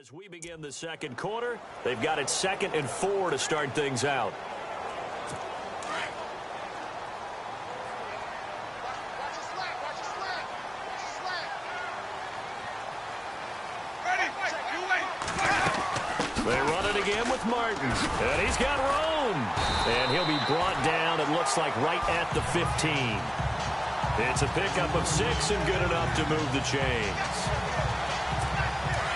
As we begin the second quarter, they've got it 2nd and 4 to start things out. They run it again with Martin, and he's got room. And he'll be brought down, it looks like, right at the 15. It's a pickup of 6 and good enough to move the chains.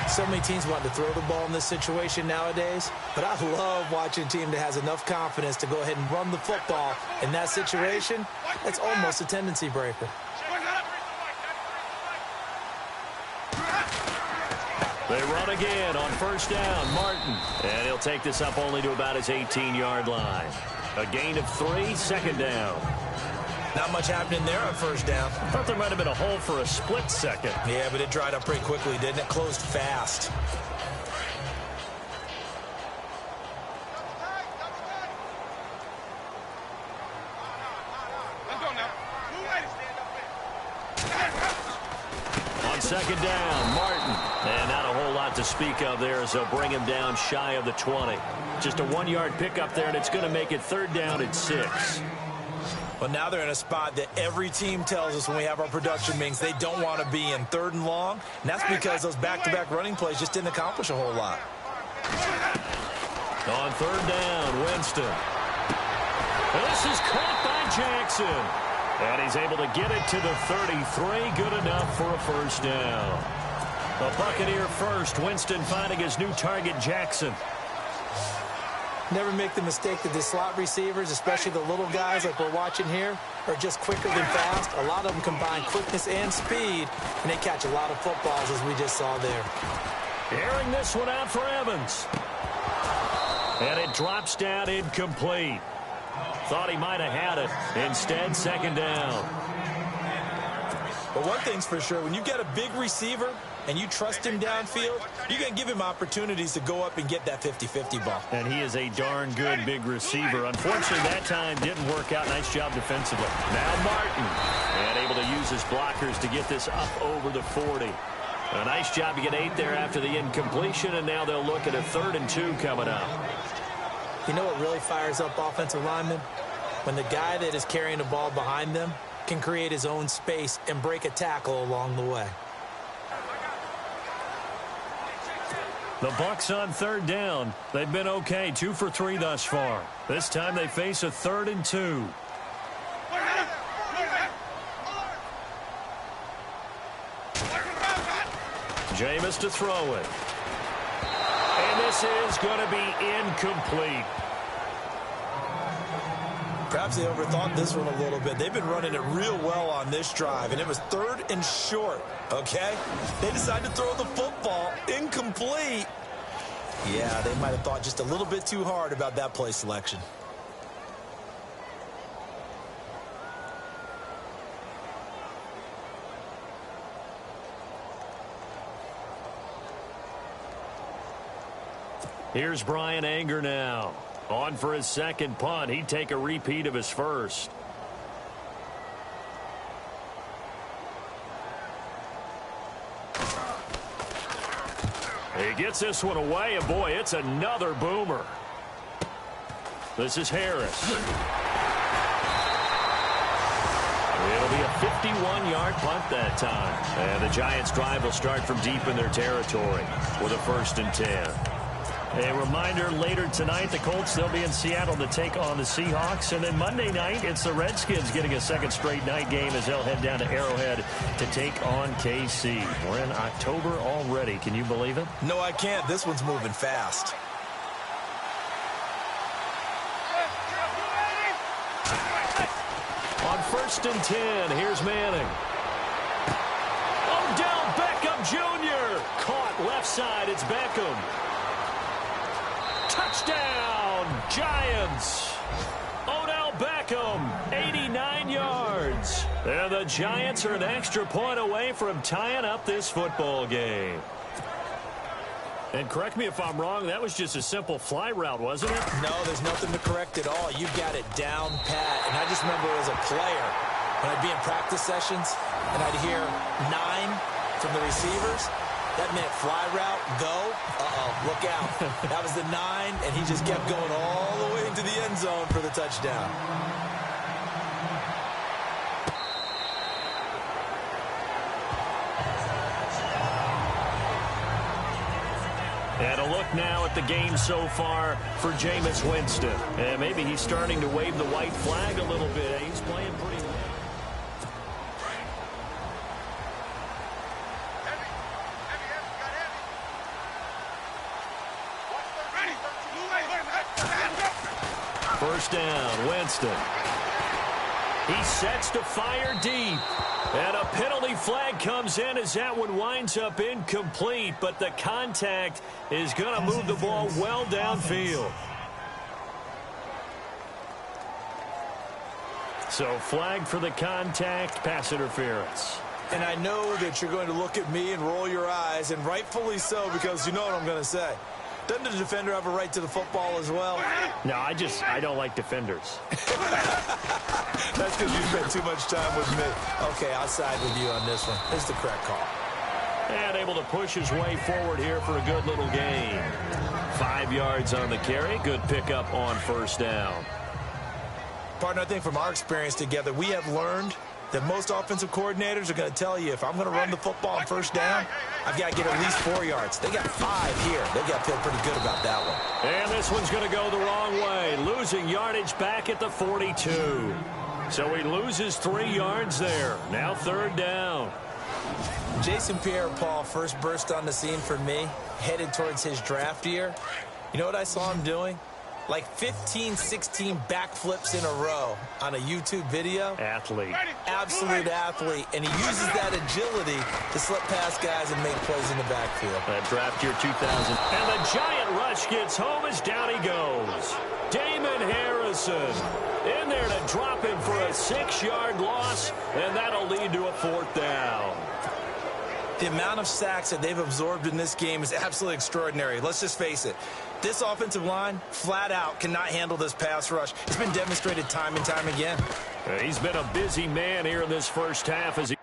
So many teams want to throw the ball in this situation nowadays, but I love watching a team that has enough confidence to go ahead and run the football. In that situation, that's almost a tendency breaker. They run again on first down, Martin. And he'll take this up only to about his 18-yard line. A gain of 3, 2nd down. Not much happening there on first down. I thought there might have been a hole for a split second. Yeah, but it dried up pretty quickly, didn't it? Closed fast. On 2nd down, Martin. And not a whole lot to speak of there as they'll bring him down shy of the 20. Just a 1-yard pickup there, and it's going to make it 3rd down at 6. Well, now they're in a spot that every team tells us when we have our production meetings they don't want to be in, 3rd and long. And that's because those back-to-back running plays just didn't accomplish a whole lot. On 3rd down, Winston. This is caught by Jackson. And he's able to get it to the 33. Good enough for a 1st down. A Buccaneer first. Winston finding his new target, Jackson. Never make the mistake that the slot receivers, especially the little guys like we're watching here, are just quicker than fast. A lot of them combine quickness and speed, and they catch a lot of footballs, as we just saw there. Airing this one out for Evans. And it drops down incomplete. Thought he might have had it. Instead, 2nd down. But one thing's for sure, when you get a big receiver and you trust him downfield, you're going to give him opportunities to go up and get that 50-50 ball. And he is a darn good big receiver. Unfortunately, that time didn't work out. Nice job defensively. Now Martin. And able to use his blockers to get this up over the 40. A nice job to get 8 there after the incompletion, and now they'll look at a 3rd and 2 coming up. You know what really fires up offensive linemen? When the guy that is carrying the ball behind them can create his own space and break a tackle along the way. The Bucs on 3rd down. They've been okay, 2 for 3 thus far. This time they face a 3rd and 2. Jameis to throw it. And this is going to be incomplete. Perhaps they overthought this one a little bit. They've been running it real well on this drive, and it was 3rd and short, okay? They decided to throw the football incomplete. Yeah, they might have thought just a little bit too hard about that play selection. Here's Brian Anger now. On for his 2nd punt. He'd take a repeat of his first. He gets this one away, and boy, it's another boomer. This is Harris. It'll be a 51-yard punt that time. And the Giants' drive will start from deep in their territory with a 1st and 10. A reminder, later tonight, the Colts, they'll be in Seattle to take on the Seahawks. And then Monday night, it's the Redskins getting a 2nd straight night game as they'll head down to Arrowhead to take on KC. We're in October already. Can you believe it? No, I can't. This one's moving fast. On 1st and 10, here's Manning. Odell Beckham Jr. Caught left side. It's Beckham. Touchdown, Giants. Odell Beckham, 89 yards. And the Giants are an extra point away from tying up this football game. And correct me if I'm wrong, that was just a simple fly route, wasn't it? No, there's nothing to correct at all. You got it down pat. And I just remember as a player, when I'd be in practice sessions and I'd hear 9 from the receivers, that meant fly route, go, Look out. That was the 9, and he just kept going all the way into the end zone for the touchdown. And a look now at the game so far for Jameis Winston. And maybe he's starting to wave the white flag a little bit. He's playing pretty well. First down, Winston. He sets to fire deep. And a penalty flag comes in as that one winds up incomplete. But the contact is going to move the ball well downfield. So flag for the contact, pass interference. And I know that you're going to look at me and roll your eyes, and rightfully so, because you know what I'm going to say. Doesn't the defender have a right to the football as well? No, I don't like defenders. That's because you spent too much time with me. Okay, I'll side with you on this one. It's the correct call. And able to push his way forward here for a good little gain. 5 yards on the carry. Good pickup on first down. Partner, I think from our experience together, we have learned that most offensive coordinators are going to tell you, if I'm going to run the football on first down, I've got to get at least 4 yards. They got 5 here. They've got to feel pretty good about that one. And this one's going to go the wrong way. Losing yardage back at the 42. So he loses 3 yards there. Now third down. Jason Pierre-Paul first burst on the scene for me, headed towards his draft year. You know what I saw him doing? Like 15, 16 backflips in a row on a YouTube video. Athlete. Absolute athlete. And he uses that agility to slip past guys and make plays in the backfield. That draft year 2000. And the giant rush gets home as down he goes. Damon Harrison in there to drop him for a 6-yard loss, and that'll lead to a fourth down. The amount of sacks that they've absorbed in this game is absolutely extraordinary. Let's just face it. This offensive line, flat out, cannot handle this pass rush. It's been demonstrated time and time again. He's been a busy man here in this first half as he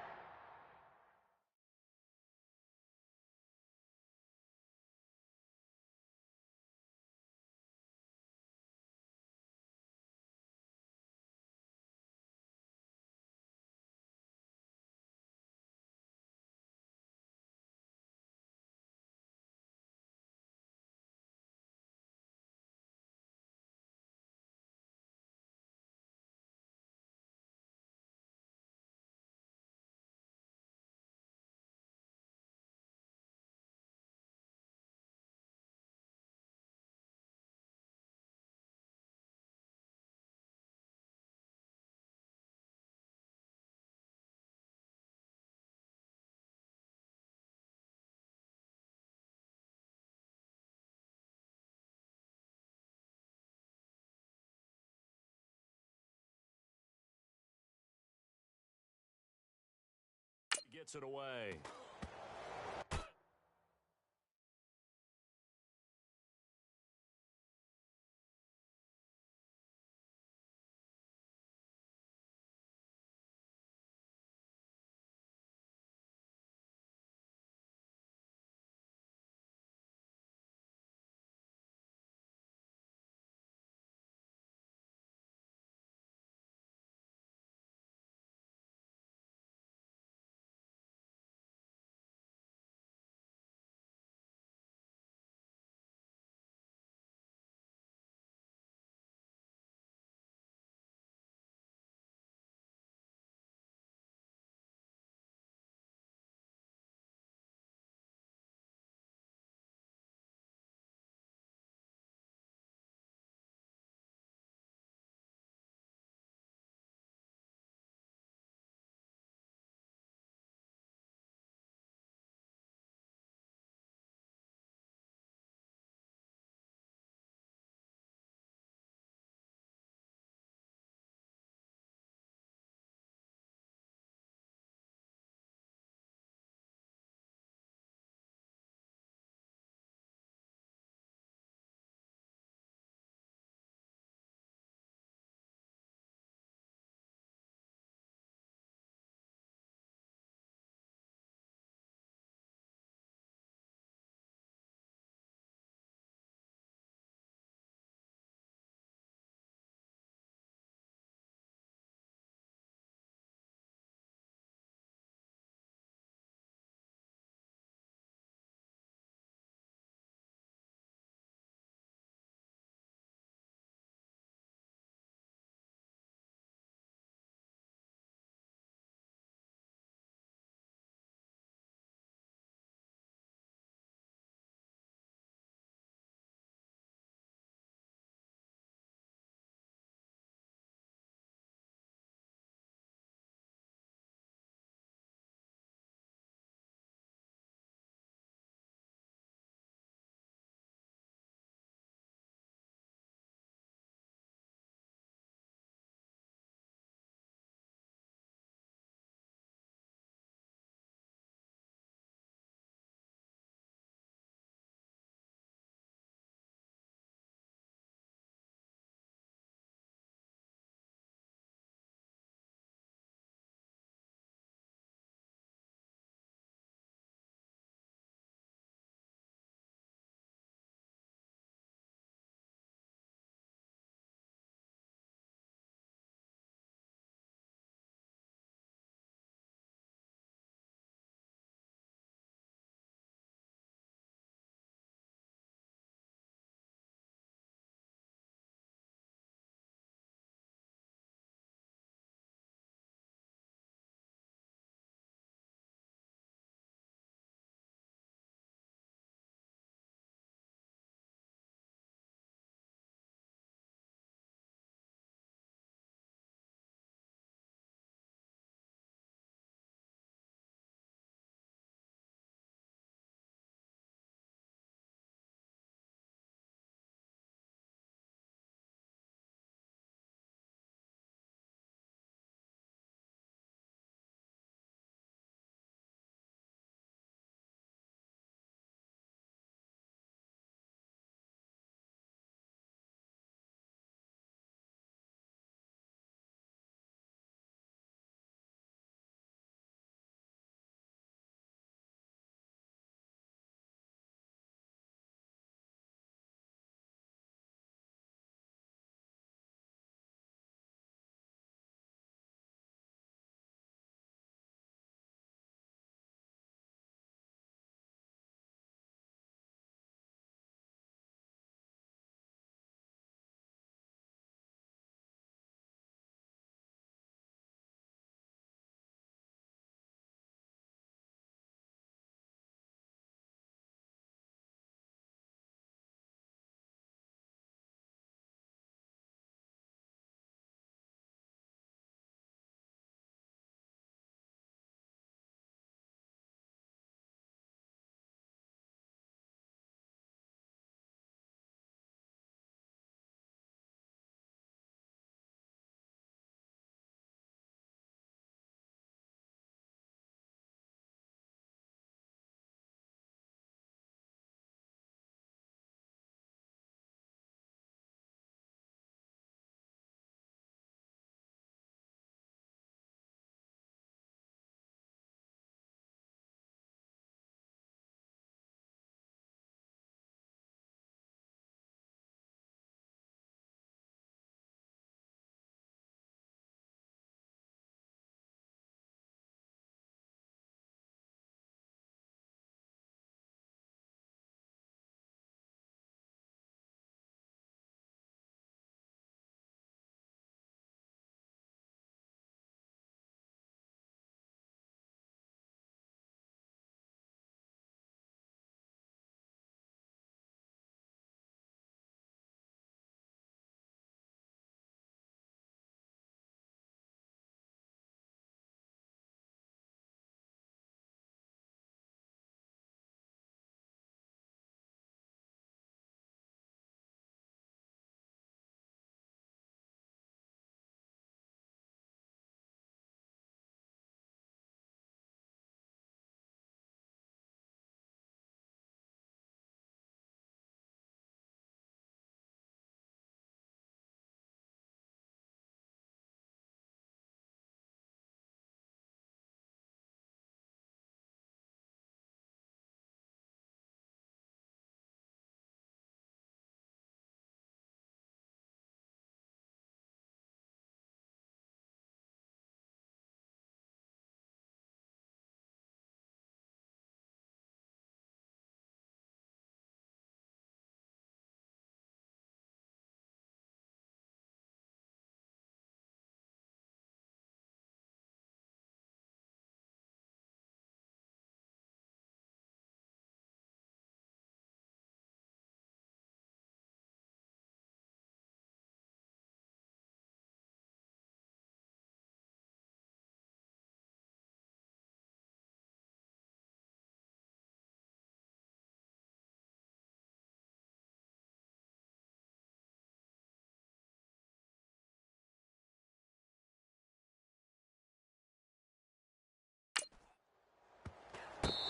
gets it away.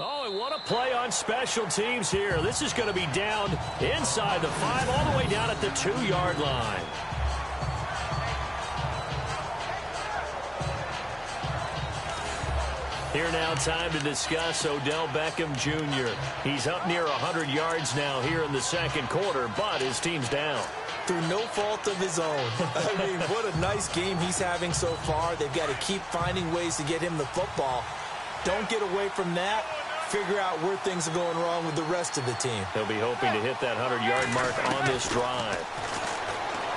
Oh, and what a play on special teams here. This is going to be down inside the 5, all the way down at the 2-yard line. Here now, time to discuss Odell Beckham Jr. He's up near 100 yards now here in the second quarter, but his team's down. Through no fault of his own. I mean, what a nice game he's having so far. They've got to keep finding ways to get him the football. Don't get away from that. Figure out where things are going wrong with the rest of the team. He'll be hoping to hit that 100-yard mark on this drive.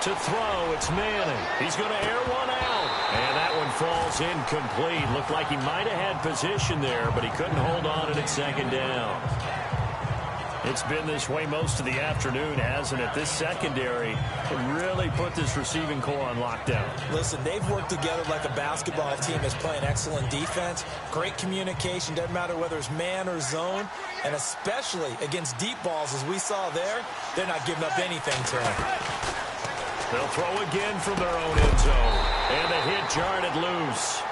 To throw, it's Manning. He's going to air one out. And that one falls incomplete. Looked like he might have had position there, but he couldn't hold on to it at second down. It's been this way most of the afternoon, hasn't it? This secondary can really put this receiving core on lockdown. Listen, they've worked together like a basketball team that's playing excellent defense. Great communication. Doesn't matter whether it's man or zone. And especially against deep balls, as we saw there, they're not giving up anything to him. They'll throw again from their own end zone. And the hit jarred it loose.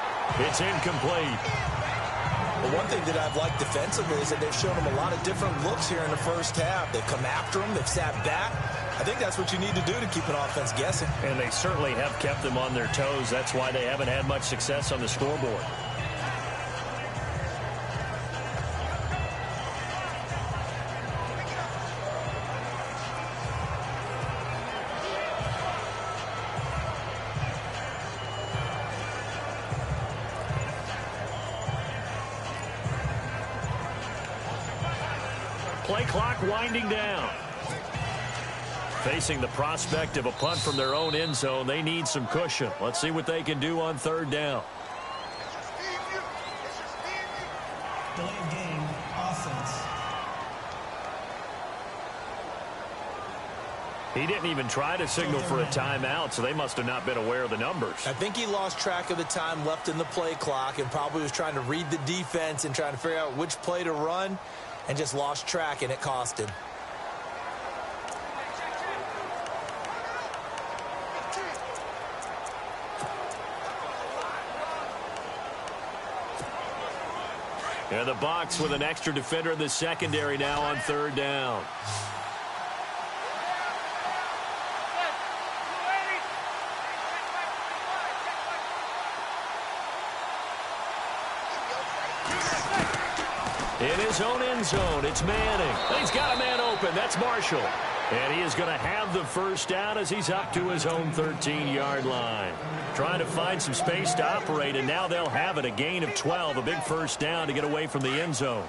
It's incomplete. Well, one thing that I've liked defensively is that they've shown him a lot of different looks here in the first half. They've come after him. They've sat back. I think that's what you need to do to keep an offense guessing. And they certainly have kept them on their toes. That's why they haven't had much success on the scoreboard. Play clock winding down. Facing the prospect of a punt from their own end zone, they need some cushion. Let's see what they can do on third down. Delay of game, offense. He didn't even try to signal for a timeout, so they must have not been aware of the numbers. I think he lost track of the time left in the play clock and probably was trying to read the defense and trying to figure out which play to run, and just lost track, and it cost him. And the Bucs with an extra defender in the secondary now on third down. In his own end zone, it's Manning. He's got a man open. That's Marshall. And he is going to have the first down as he's up to his own 13-yard line. Trying to find some space to operate, and now they'll have it. A gain of 12, a big first down to get away from the end zone.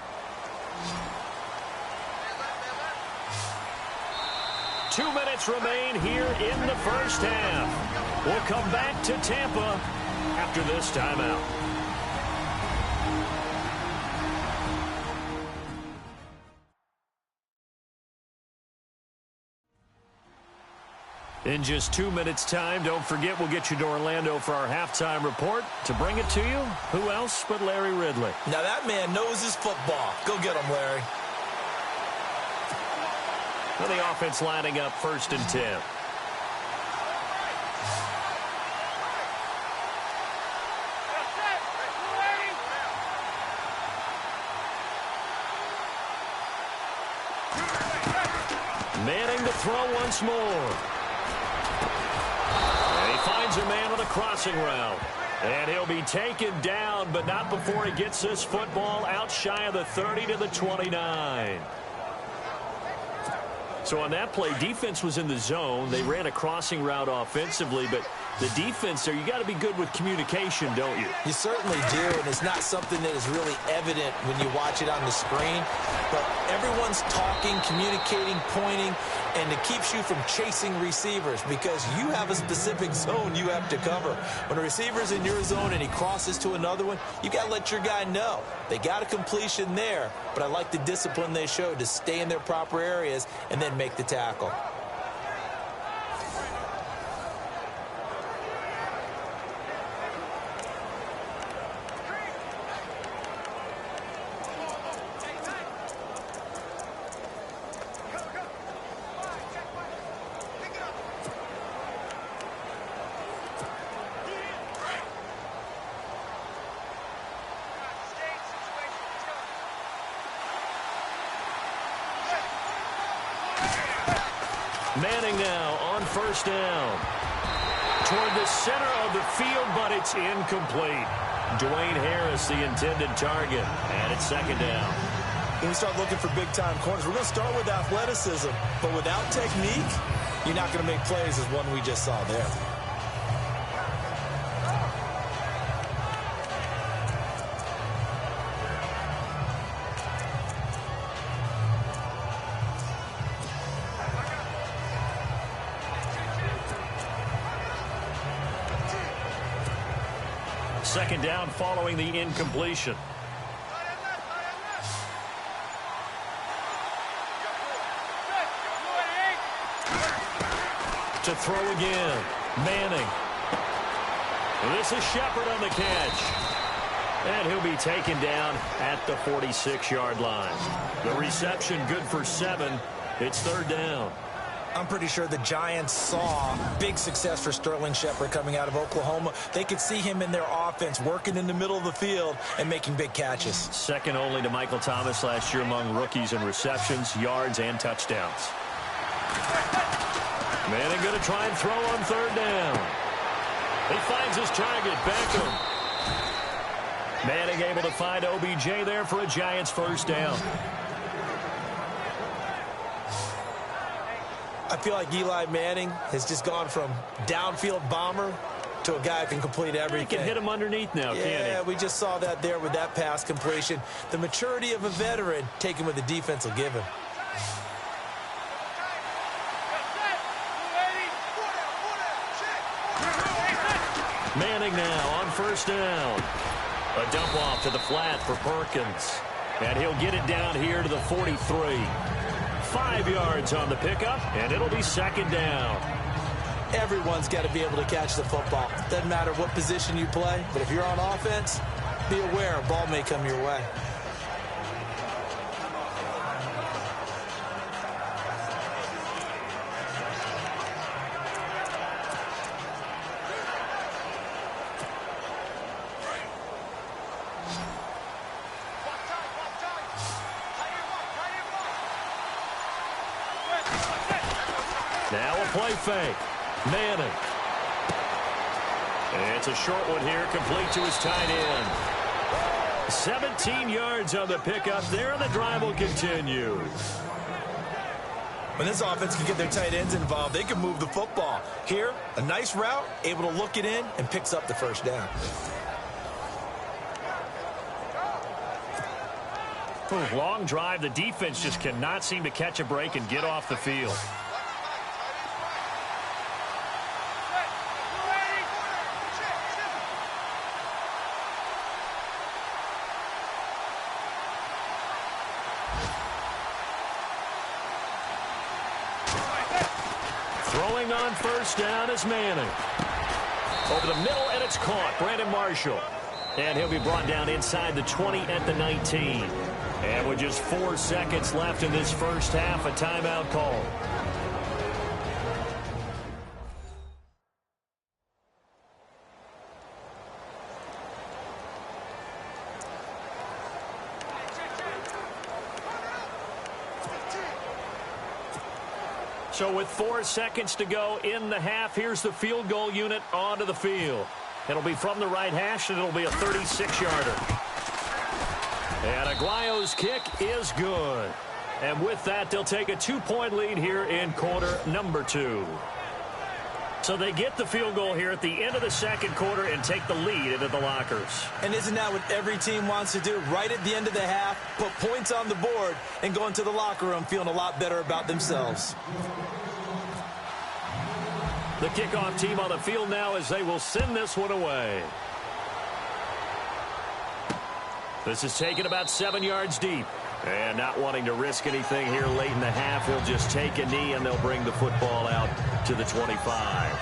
2 minutes remain here in the first half. We'll come back to Tampa after this timeout. In just 2 minutes' time, don't forget we'll get you to Orlando for our halftime report. To bring it to you, who else but Larry Ridley? Now that man knows his football. Go get him, Larry. Well, the offense lining up 1st and 10. Manning to throw once more. Finds a man on a crossing route. And he'll be taken down, but not before he gets this football out shy of the 30 to the 29. So on that play, defense was in the zone. They ran a crossing route offensively, but the defense there, you got to be good with communication, don't you? You certainly do, and it's not something that is really evident when you watch it on the screen. But everyone's talking, communicating, pointing, and it keeps you from chasing receivers because you have a specific zone you have to cover. When a receiver's in your zone and he crosses to another one, you got to let your guy know. They got a completion there, but I like the discipline they showed to stay in their proper areas and then make the tackle. Manning now on first down. Toward the center of the field, but it's incomplete. Dwayne Harris, the intended target, and it's second down. When we start looking for big-time corners, we're going to start with athleticism, but without technique, you're not going to make plays as one we just saw there. Second down following the incompletion. To throw again. Manning. This is Shepard on the catch. And he'll be taken down at the 46-yard line. The reception good for 7. It's third down. I'm pretty sure the Giants saw big success for Sterling Shepard coming out of Oklahoma. They could see him in their offense working in the middle of the field and making big catches. Second only to Michael Thomas last year among rookies in receptions, yards, and touchdowns. Manning going to try and throw on third down. He finds his target, Beckham. Manning able to find OBJ there for a Giants first down. I feel like Eli Manning has just gone from downfield bomber to a guy who can complete everything. He can hit him underneath now, can't he? Yeah, we just saw that there with that pass completion. The maturity of a veteran taken with the defense will give him. Manning now on first down. A dump off to the flat for Perkins. And he'll get it down here to the 43. 5 yards on the pickup, and it'll be second down. Everyone's got to be able to catch the football. Doesn't matter what position you play, but if you're on offense, be aware a ball may come your way. Now a play fake. Manning. And it's a short one here, complete to his tight end. 17 yards on the pickup there, and the drive will continue. When this offense can get their tight ends involved, they can move the football. Here, a nice route, able to look it in, and picks up the first down. Long drive. The defense just cannot seem to catch a break and get off the field. Throwing on first down is Manning. Over the middle, and it's caught. Brandon Marshall. And he'll be brought down inside the 20 at the 19. And with just 4 seconds left in this first half, a timeout call. So with 4 seconds to go in the half, here's the field goal unit onto the field. It'll be from the right hash, and it'll be a 36-yarder. And Aguayo's kick is good. And with that, they'll take a 2-point lead here in quarter number 2. So they get the field goal here at the end of the second quarter and take the lead into the lockers. And isn't that what every team wants to do? Right at the end of the half, put points on the board, and go into the locker room feeling a lot better about themselves. The kickoff team on the field now as they will send this one away. This is taken about 7 yards deep. And not wanting to risk anything here late in the half, he'll just take a knee and they'll bring the football out to the 25.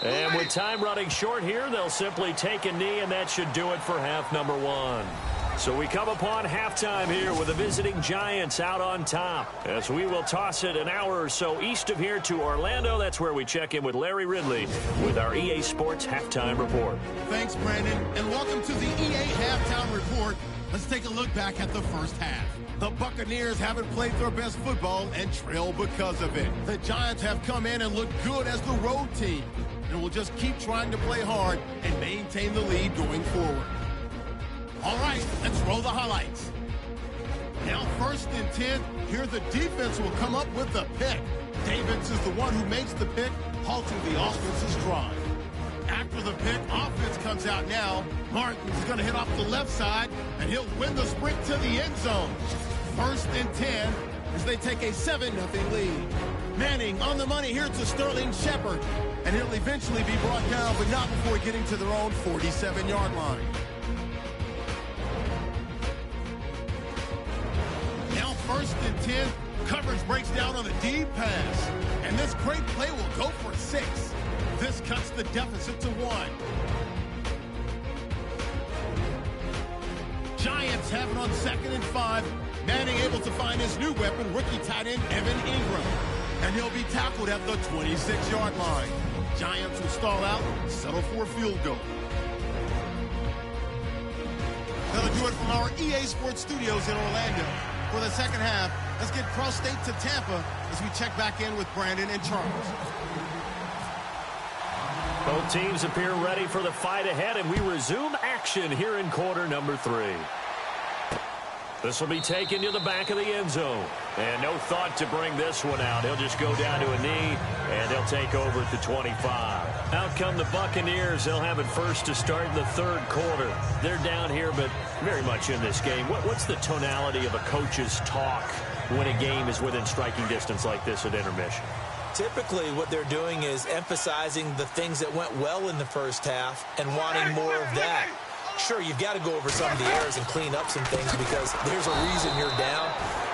And with time running short here, they'll simply take a knee, and that should do it for half number one. So we come upon halftime here with the visiting Giants out on top, as we will toss it an hour or so east of here to Orlando. That's where we check in with Larry Ridley with our EA Sports Halftime Report. Thanks, Brandon, and welcome to the EA Halftime Report. Let's take a look back at the first half. The Buccaneers haven't played their best football and trail because of it. The Giants have come in and looked good as the road team, and will just keep trying to play hard and maintain the lead going forward. All right, let's roll the highlights. Now 1st and 10, here the defense will come up with the pick. Davis is the one who makes the pick, halting the offense's drive. After the pick, offense comes out now. Martin's going to hit off the left side, and he'll win the sprint to the end zone. 1st and 10 as they take a 7-0 lead. Manning on the money here to Sterling Shepard, and he'll eventually be brought down, but not before getting to their own 47-yard line. Now 1st and 10, coverage breaks down on a deep pass, and this great play will go for 6. This cuts the deficit to 1. Giants have it on 2nd and 5. Manning able to find his new weapon, rookie tight end Evan Ingram. And he'll be tackled at the 26-yard line. Giants will stall out, settle for a field goal. That'll do it from our EA Sports Studios in Orlando. For the second half, let's get cross-state to Tampa as we check back in with Brandon and Charles. Both teams appear ready for the fight ahead, and we resume action here in quarter number 3. This will be taken to the back of the end zone. And no thought to bring this one out. He'll just go down to a knee, and they'll take over at the 25. Out come the Buccaneers. They'll have it first to start in the 3rd quarter. They're down here, but very much in this game. What's the tonality of a coach's talk when a game is within striking distance like this at intermission? Typically, what they're doing is emphasizing the things that went well in the first half and wanting more of that. Sure, you've got to go over some of the errors and clean up some things because there's a reason you're down.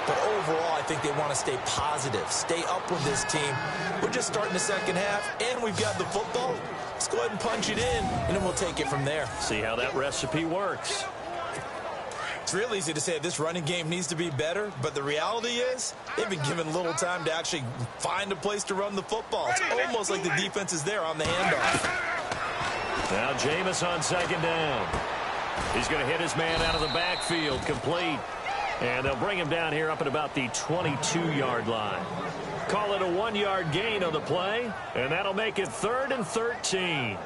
But overall, I think they want to stay positive, stay up with this team. We're just starting the second half, and we've got the football. Let's go ahead and punch it in, and then we'll take it from there. See how that recipe works. It's real easy to say this running game needs to be better, but the reality is they've been given little time to actually find a place to run the football. It's almost like the defense is there on the handoff. Now Jameis on 2nd down. He's going to hit his man out of the backfield, complete. And they'll bring him down here up at about the 22-yard line. Call it a 1-yard gain on the play, and that'll make it 3rd and 13.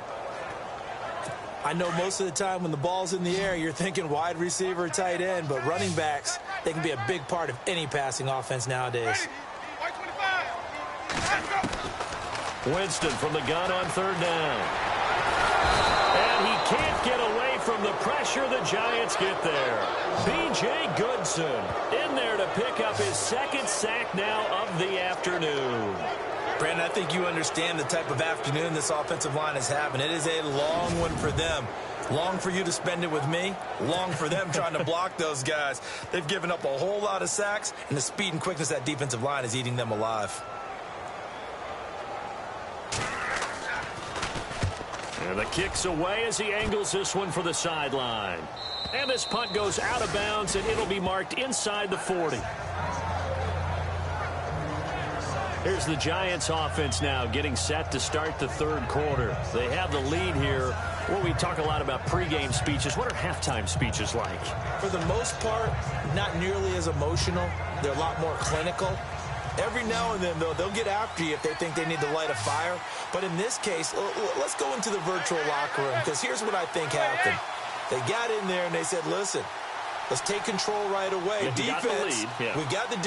I know most of the time when the ball's in the air, you're thinking wide receiver, tight end, but running backs, they can be a big part of any passing offense nowadays. Winston from the gun on 3rd down. And he can't get away from the pressure. The Giants get there. B.J. Goodson in there to pick up his 2nd sack now of the afternoon. Brandon, I think you understand the type of afternoon this offensive line is having. It is a long one for them. Long for you to spend it with me. Long for them trying to block those guys. They've given up a whole lot of sacks, and the speed and quickness of that defensive line is eating them alive. And the kick's away as he angles this one for the sideline. And this punt goes out of bounds, and it'll be marked inside the 40. Here's the Giants offense now getting set to start the 3rd quarter. They have the lead here. Well, we talk a lot about pregame speeches. What are halftime speeches like? For the most part, not nearly as emotional. They're a lot more clinical. Every now and then, though, they'll get after you if they think they need to light a fire. But in this case, let's go into the virtual locker room, because here's what I think happened. They got in there and they said, listen, let's take control right away. Yeah, defense, we got the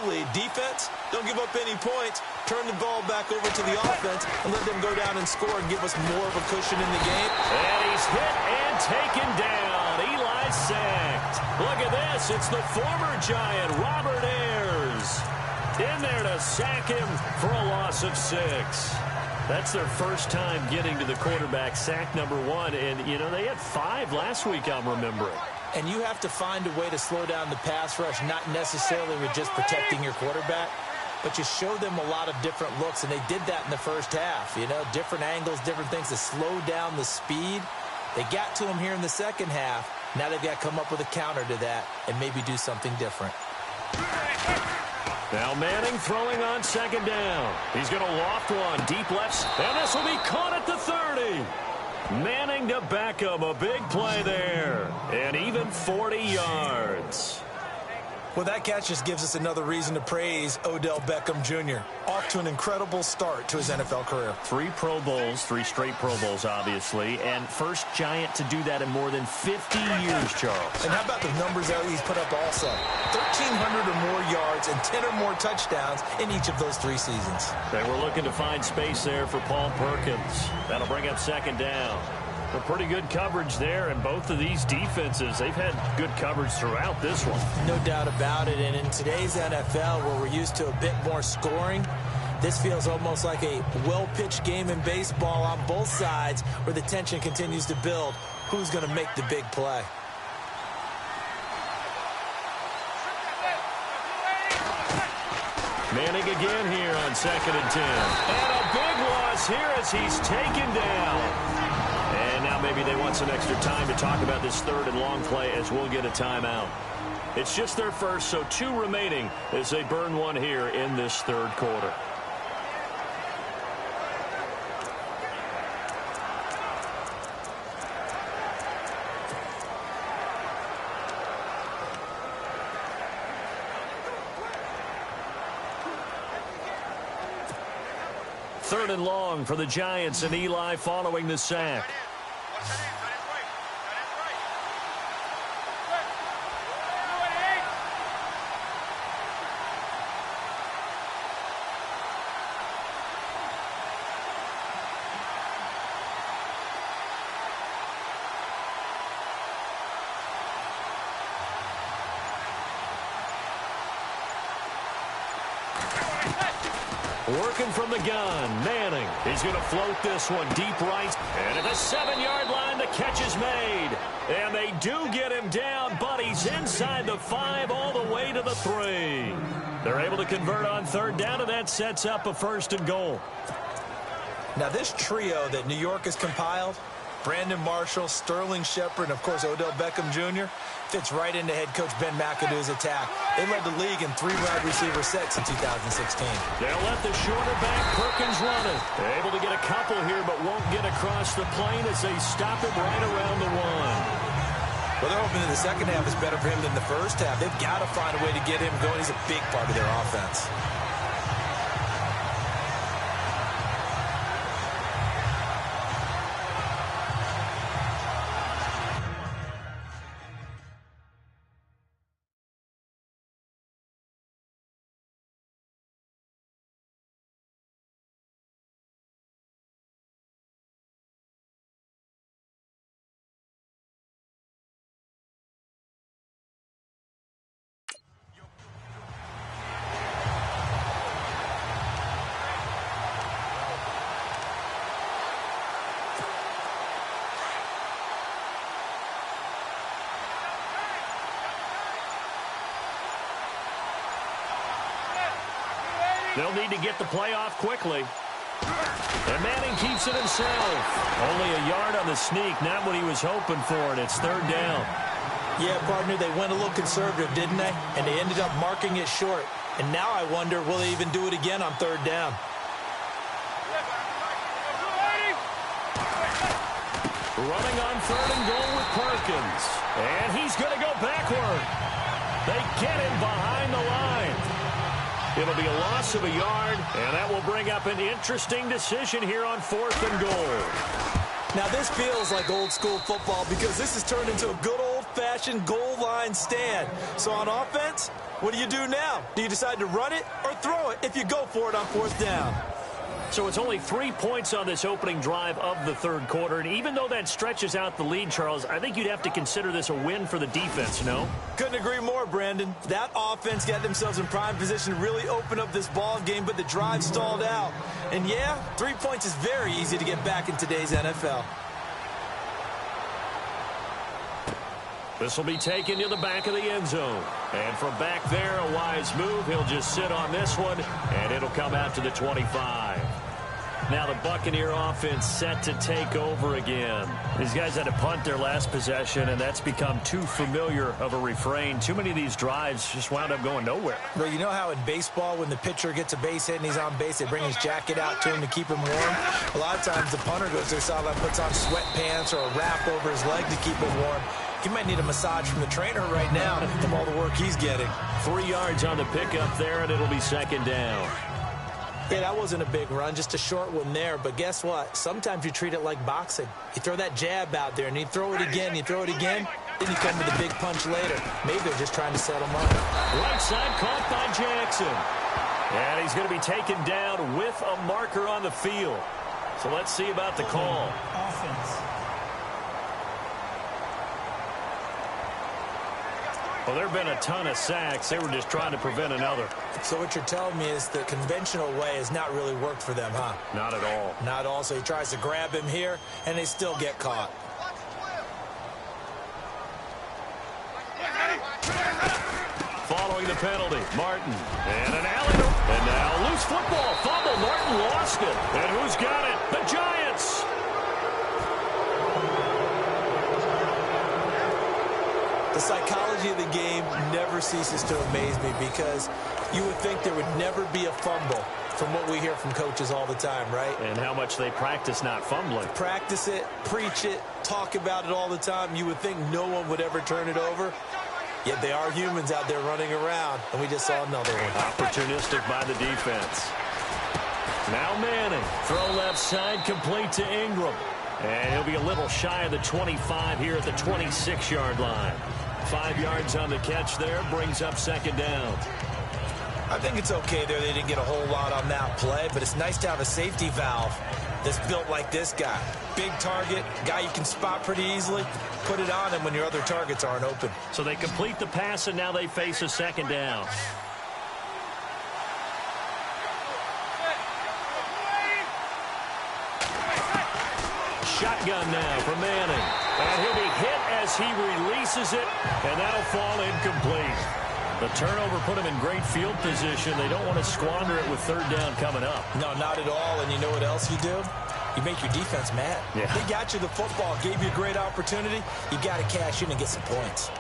lead. Defense, don't give up any points. Turn the ball back over to the offense and let them go down and score and give us more of a cushion in the game. And he's hit and taken down. Eli sacked. Look at this. It's the former Giant, Robert Ayers, in there to sack him for a loss of 6. That's their first time getting to the quarterback, sack number 1. And, you know, they had 5 last week, I'm remembering. And you have to find a way to slow down the pass rush, not necessarily with just protecting your quarterback, but you show them a lot of different looks, and they did that in the first half. You know, different angles, different things to slow down the speed. They got to him here in the second half. Now they've got to come up with a counter to that and maybe do something different. Now Manning throwing on second down. He's going to loft one, deep left, and this will be caught at the 30. Manning to Beckham, a big play there, and even 40 yards. Well, that catch just gives us another reason to praise Odell Beckham Jr. Off to an incredible start to his NFL career. 3 Pro Bowls, 3 straight Pro Bowls, obviously, and first Giant to do that in more than 50 years, Charles. And how about the numbers that he's put up also? 1,300 or more yards and 10 or more touchdowns in each of those 3 seasons. They were looking to find space there for Paul Perkins. That'll bring up second down. A pretty good coverage there, and both of these defenses, they've had good coverage throughout this one. No doubt about it, and in today's NFL, where we're used to a bit more scoring, this feels almost like a well-pitched game in baseball on both sides where the tension continues to build. Who's going to make the big play? Manning again here on 2nd and 10. And a big loss here as he's taken down. And now maybe they want some extra time to talk about this 3rd and long play as we'll get a timeout. It's just their first, so 2 remaining as they burn one here in this 3rd quarter. Third and long for the Giants, and Eli following the sack. Working from the gun, Manning. He's going to float this one deep right. And at the 7-yard line, the catch is made. And they do get him down, but he's inside the 5 all the way to the 3. They're able to convert on 3rd down, and that sets up a 1st and goal. Now, this trio that New York has compiled, Brandon Marshall, Sterling Shepard, and, of course, Odell Beckham Jr., fits right into head coach Ben McAdoo's attack. They led the league in 3 wide receiver sets in 2016. They'll let the shorter back Perkins run it. They're able to get a couple here, but won't get across the plane as they stop him right around the 1. Well, they're hoping that the second half is better for him than the first half. They've got to find a way to get him going. He's a big part of their offense. They'll need to get the play off quickly. And Manning keeps it himself. Only a yard on the sneak, not what he was hoping for, and it's 3rd down. Yeah, partner, they went a little conservative, didn't they? And they ended up marking it short. And now I wonder, will they even do it again on 3rd down? Running on 3rd and goal with Perkins. And he's going to go backward. They get him behind the line. It'll be a loss of a yard, and that will bring up an interesting decision here on 4th and goal. Now, this feels like old school football because this has turned into a good old-fashioned goal line stand. So on offense, what do you do now? Do you decide to run it or throw it if you go for it on 4th down? So it's only 3 points on this opening drive of the 3rd quarter. And even though that stretches out the lead, Charles, I think you'd have to consider this a win for the defense, no? Couldn't agree more, Brandon. That offense got themselves in prime position to really open up this ball game, but the drive stalled out. And yeah, 3 points is very easy to get back in today's NFL. This will be taken to the back of the end zone. And from back there, a wise move. He'll just sit on this one, and it'll come out to the 25. Now the Buccaneer offense set to take over again. These guys had to punt their last possession, and that's become too familiar of a refrain. Too many of these drives just wound up going nowhere. Well, you know how in baseball, when the pitcher gets a base hit and he's on base, they bring his jacket out to him to keep him warm? A lot of times the punter goes to the sideline, puts on sweatpants or a wrap over his leg to keep him warm. He might need a massage from the trainer right now from all the work he's getting. 3 yards on the pickup there, and it'll be second down. Yeah, that wasn't a big run, just a short one there. But guess what? Sometimes you treat it like boxing. You throw that jab out there, and you throw it again, you throw it again, then you come with a big punch later. Maybe they're just trying to set him up. Right side caught by Jackson. And he's going to be taken down with a marker on the field. So let's see about the call. Offense. Well, there have been a ton of sacks. They were just trying to prevent another. So what you're telling me is the conventional way has not really worked for them, huh? Not at all. Not at all. So he tries to grab him here, and they still get caught. Following the penalty, Martin. And an alley. And now loose football. Fumble. Martin lost it. And who's got it? The Giants. The psychology of the game never ceases to amaze me because you would think there would never be a fumble from what we hear from coaches all the time, right? And how much they practice not fumbling. Practice it, preach it, talk about it all the time. You would think no one would ever turn it over. Yet they are humans out there running around, and we just saw another one. Opportunistic by the defense. Now Manning. Throw left side, complete to Ingram. And he'll be a little shy of the 25 here at the 26-yard line. 5 yards on the catch there, brings up second down. I think it's okay there. They didn't get a whole lot on that play, but it's nice to have a safety valve that's built like this guy. Big target, guy you can spot pretty easily. Put it on him when your other targets aren't open. So they complete the pass, and now they face a second down. Shotgun now for Manning. And he'll be hit as he releases it, and that'll fall incomplete. The turnover put him in great field position. They don't want to squander it with third down coming up. No, not at all. And you know what else you do? You make your defense mad. Yeah. They got you the football, gave you a great opportunity. You got to cash in and get some points.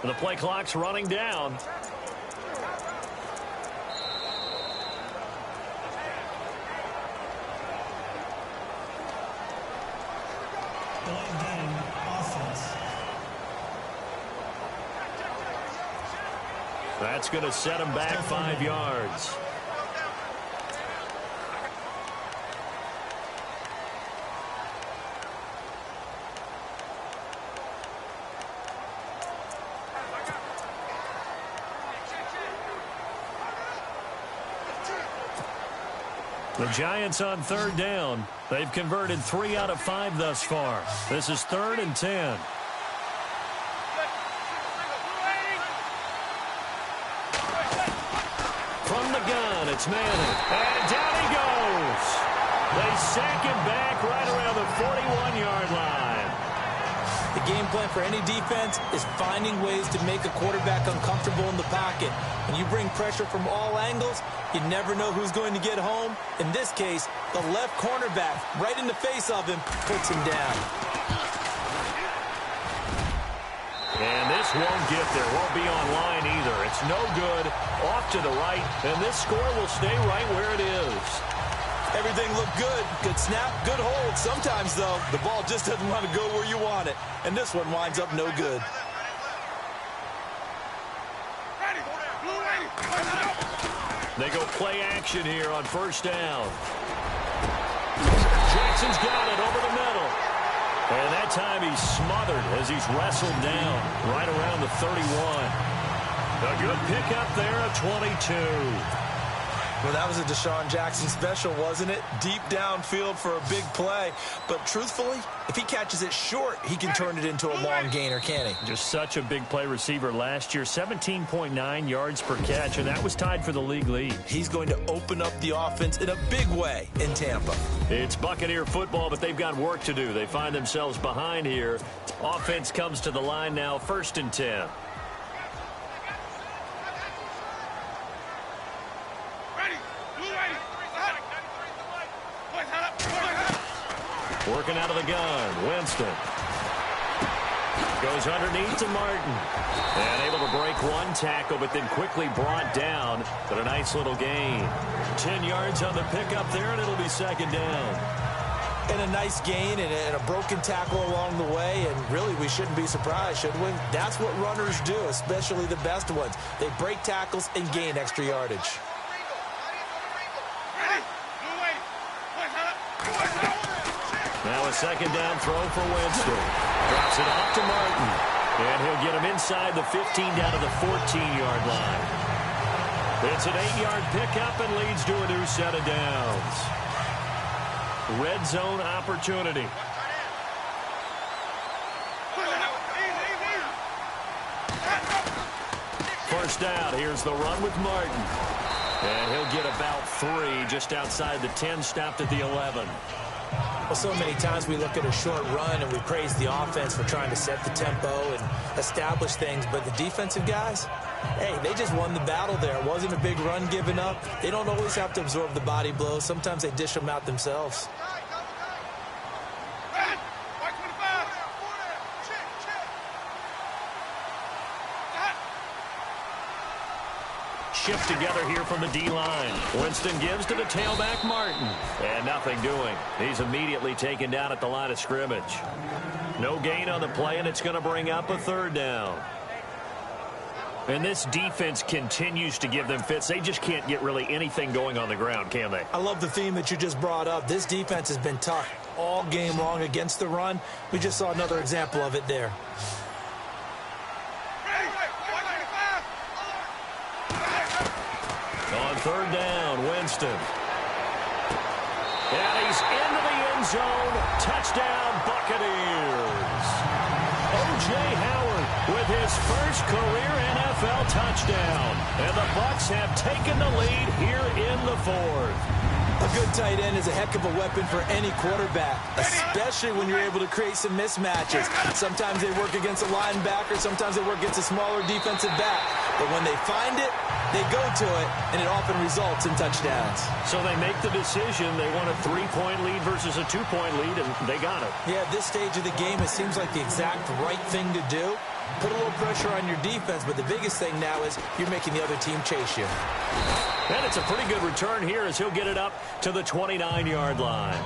The play clock's running down. Delayed game. Offense. That's going to set him back 5 yards. The Giants on third down. They've converted 3 out of 5 thus far. This is 3rd and 10. From the gun, it's Manning. And down he goes. They sack him back right around the 41-yard line. The game plan for any defense is finding ways to make a quarterback uncomfortable in the pocket. When you bring pressure from all angles, you never know who's going to get home. In this case, the left cornerback, right in the face of him, puts him down. And this won't get there. Won't be online either. It's no good. Off to the right. And this score will stay right where it is. Everything looked good. Good snap, good hold. Sometimes, though, the ball just doesn't want to go where you want it. And this one winds up no good. They go play action here on first down. Jackson's got it over the middle. And that time he's smothered as he's wrestled down right around the 31. A good pickup there at 22. Well, that was a Deshaun Jackson special, wasn't it? Deep downfield for a big play. But truthfully, if he catches it short, he can turn it into a long gainer, can't he? Just such a big play receiver last year, 17.9 yards per catch, and that was tied for the league lead. He's going to open up the offense in a big way in Tampa. It's Buccaneer football, but they've got work to do. They find themselves behind here. Offense comes to the line now, 1st and 10. Working out of the gun, Winston. Goes underneath to Martin. And able to break one tackle, but then quickly brought down. But a nice little gain. 10 yards on the pickup there, and it'll be 2nd down. And a nice gain and a broken tackle along the way. And really, we shouldn't be surprised, should we? That's what runners do, especially the best ones. They break tackles and gain extra yardage. Now a 2nd down throw for Winston. Drops it off to Martin. And he'll get him inside the 15 down to the 14-yard line. It's an 8-yard pickup and leads to a new set of downs. Red zone opportunity. First down. Here's the run with Martin. And he'll get about 3 just outside the 10, stopped at the 11. Well, so many times we look at a short run and we praise the offense for trying to set the tempo and establish things, but the defensive guys, hey, they just won the battle there. It wasn't a big run given up. They don't always have to absorb the body blows. Sometimes they dish them out themselves. Shift together here from the D-line. Winston gives to the tailback, Martin. And nothing doing. He's immediately taken down at the line of scrimmage. No gain on the play, and it's going to bring up a 3rd down. And this defense continues to give them fits. They just can't get really anything going on the ground, can they? I love the theme that you just brought up. This defense has been tough all game long against the run. We just saw another example of it there. On 3rd down, Winston. And he's into the end zone. Touchdown, Buccaneers. O.J. Howard with his first career NFL touchdown. And the Bucs have taken the lead here in the 4th. A good tight end is a heck of a weapon for any quarterback, especially when you're able to create some mismatches. Sometimes they work against a linebacker, sometimes they work against a smaller defensive back. But when they find it, they go to it, and it often results in touchdowns. So they make the decision. They want a 3-point lead versus a 2-point lead, and they got it. Yeah, at this stage of the game, it seems like the exact right thing to do. Put a little pressure on your defense, but the biggest thing now is you're making the other team chase you. And it's a pretty good return here as he'll get it up to the 29-yard line.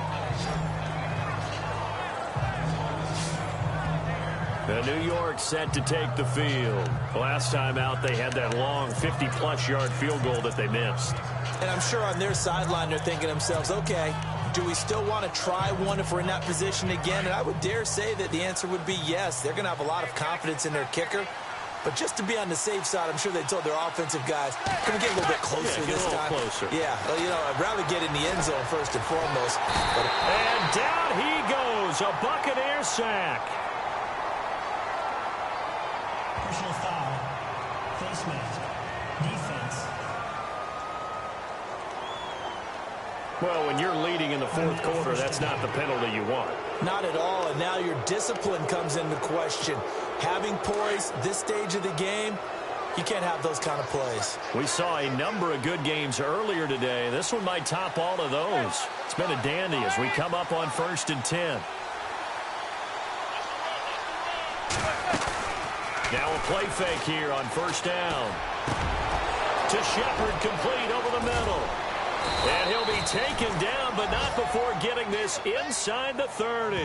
And New York set to take the field. Last time out, they had that long 50-plus yard field goal that they missed. And I'm sure on their sideline, they're thinking to themselves, okay, do we still want to try one if we're in that position again? And I would dare say that the answer would be yes. They're going to have a lot of confidence in their kicker. But just to be on the safe side, I'm sure they told their offensive guys, can we get a little bit closer this time? Closer. Yeah, well, you know, I'd rather get in the end zone first and foremost. And down he goes, a Buccaneer sack. Personal foul. Face mask. Defense. Well, when you're leading in the 4th quarter, that's not the penalty you want. Not at all, and now your discipline comes into question. Having poise this stage of the game, you can't have those kind of plays. We saw a number of good games earlier today. This one might top all of those. It's been a dandy as we come up on 1st and 10. Now a play fake here on 1st down. To Shepard, complete over the middle. And he'll be taken down, but not before getting this inside the 30.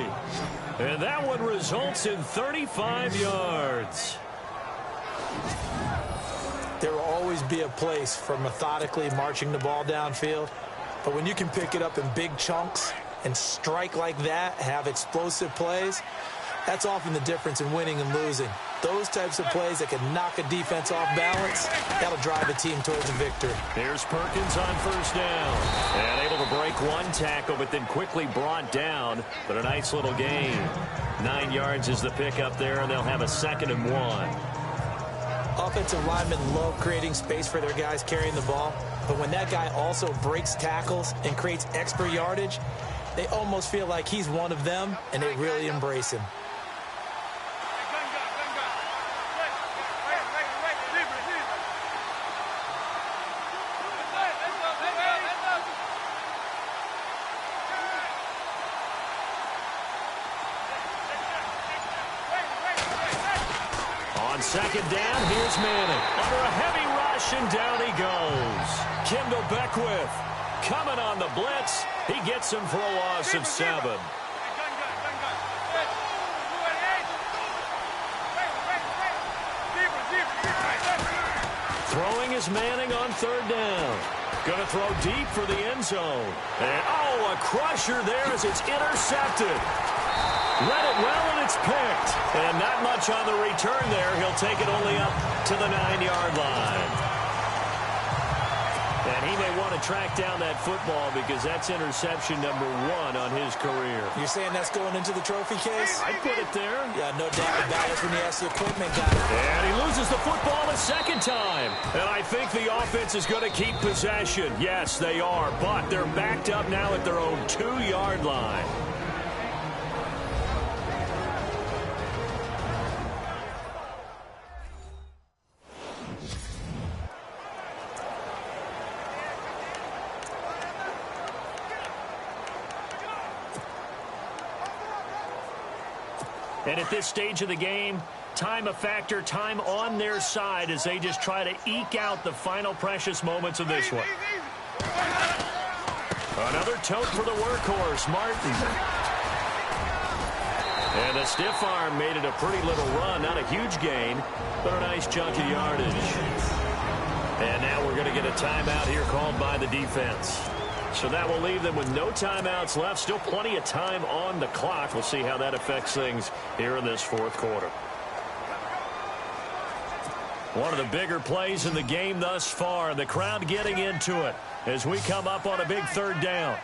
And that one results in 35 yards. There will always be a place for methodically marching the ball downfield. But when you can pick it up in big chunks and strike like that, have explosive plays, that's often the difference in winning and losing. those types of plays that can knock a defense off balance, that'll drive a team towards a victory. Here's Perkins on first down. And able to break one tackle, but then quickly brought down. But a nice little gain. 9 yards is the pickup there, and they'll have a 2nd and 1. Offensive linemen love creating space for their guys carrying the ball, but when that guy also breaks tackles and creates extra yardage, they almost feel like he's one of them, and they really embrace him. On 2nd down, here's Manning. Under a heavy rush, and down he goes. Kendall Beckwith coming on the blitz. He gets him for a loss of 7. Throwing is Manning on 3rd down. Going to throw deep for the end zone. And, oh, a crusher there as it's intercepted. Read it well, and it's picked. And not much on the return there. He'll take it only up to the 9-yard line. And he may want to track down that football because that's interception number 1 on his career. You're saying that's going into the trophy case? I'd put it there. Yeah, no doubt about it when you ask the equipment guy. And he loses the football a 2nd time. And I think the offense is going to keep possession. Yes, they are, but they're backed up now at their own 2-yard line. And at this stage of the game, time a factor, time on their side as they just try to eke out the final precious moments of this one. Another tote for the workhorse, Martin. And a stiff arm made it a pretty little run. Not a huge gain, but a nice chunk of yardage. And now we're going to get a timeout here called by the defense. So that will leave them with no timeouts left. Still plenty of time on the clock. We'll see how that affects things here in this 4th quarter. One of the bigger plays in the game thus far. The crowd getting into it as we come up on a big 3rd down.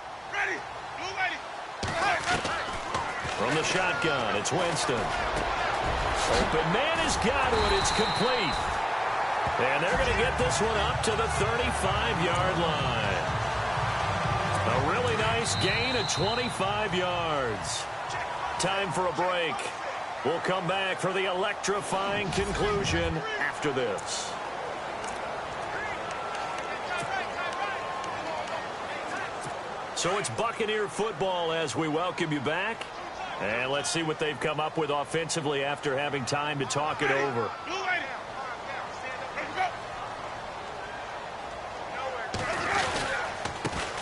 From the shotgun, it's Winston. Open man has got it. It's complete. And they're going to get this one up to the 35-yard line. A really nice gain of 25 yards. Time for a break. We'll come back for the electrifying conclusion after this. So it's Buccaneer football as we welcome you back. And let's see what they've come up with offensively after having time to talk it over.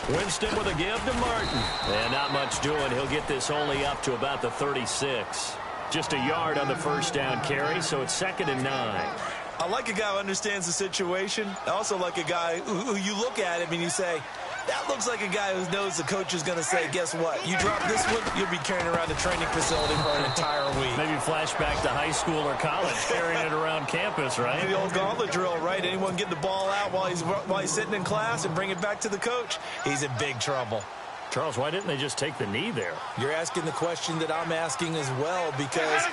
Winston with a give to Martin. And not much doing. He'll get this only up to about the 36. Just a yard on the 1st down carry, so it's 2nd and 9. I like a guy who understands the situation. I also like a guy who you look at him and you say, that looks like a guy who knows the coach is going to say, guess what? You drop this one, you'll be carrying around the training facility for an entire week. Maybe flashback to high school or college, carrying it around campus, right? The old gauntlet drill, right? Anyone get the ball out while he's sitting in class and bring it back to the coach, he's in big trouble. Charles, why didn't they just take the knee there? You're asking the question that I'm asking as well, because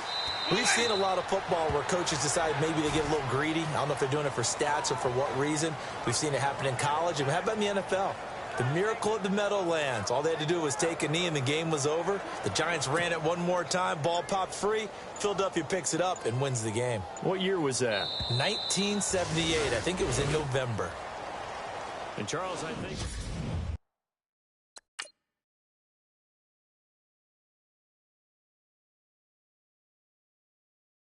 we've seen a lot of football where coaches decide maybe they get a little greedy. I don't know if they're doing it for stats or for what reason. We've seen it happen in college. And how about in the NFL? The miracle at the Meadowlands. All they had to do was take a knee and the game was over. The Giants ran it one more time. Ball popped free. Philadelphia picks it up and wins the game. What year was that? 1978. I think it was in November. And Charles, I think...